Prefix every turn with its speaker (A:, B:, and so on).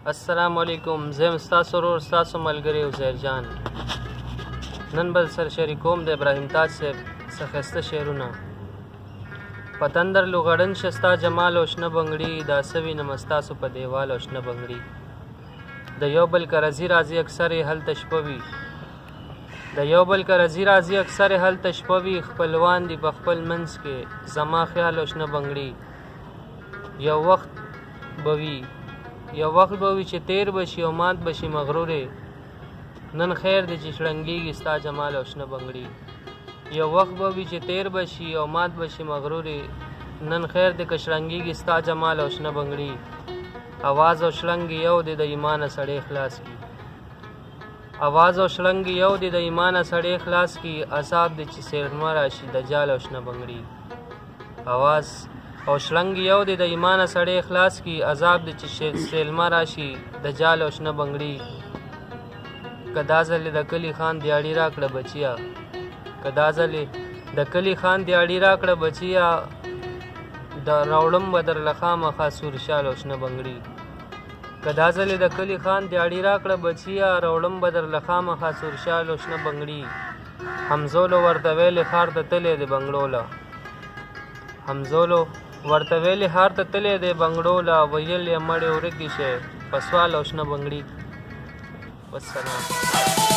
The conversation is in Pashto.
A: السلام علیکم. زه ستاسو ورور ستاسو ملګری عزیر جان. نن بل سر شریکوم د ابراهیم تاج صاحب څخه ښایسته شعرونه. په تندر لوغړن شستا جمال او شنه بنګړي، دا څه وینم ستاسو په دیوال او شنه بنګړي. د یو بل که رضي راځي اکثر یې هلته شپه وي، د یو بل که رضي راځي اکثر یې هلته شپه وي. خپلوان دي په خپل منځ کې زما خیال او شنه بنګړي. یو وخت به وي چې تیر بشي او مات بشي مغرورې، نن خیر دی چې شړنګېږي ستا جمال او شنه بنګړي. یو وخت به وي چې تیر بشي او مات بشي مغرورې، نن خیر دی که شړنګېږي ستا جمال او شنه بنګړي. اواز او شړنګ یو دی د ایمانه سړی خلاص کی، اواز او شړنګ یو دی د ایمانه سړی خلاص کی. عذاب دی چې سیلمه راشي د جال او شنه بنګړي. اواز او شلنګ یو دی د ایمانه سړی خلاص کی، عذاب دی چې سیلمه راشي د جال او شنه بنګړي. که دا ځلې د کلي خان دیاړي راکړه بچیا، که دا ځلې د کلي خان دیاړي راکړه بچیا، د راوړم به درله خامخا سور شال او شنه بنګړي. که دا ځلې د کلي خان دیاړي راکړه بچیا، راوړم به درله خامخا سور شال او شنه بنګړي. همزولو ورته ویلې ښار ته تللی دی بنګړو له، همزولو ورته ویلې ښار ته تللی دی بنګړو له، ویل یې مړې ورکې شی په سوال او شنه بنګړي. والسلام.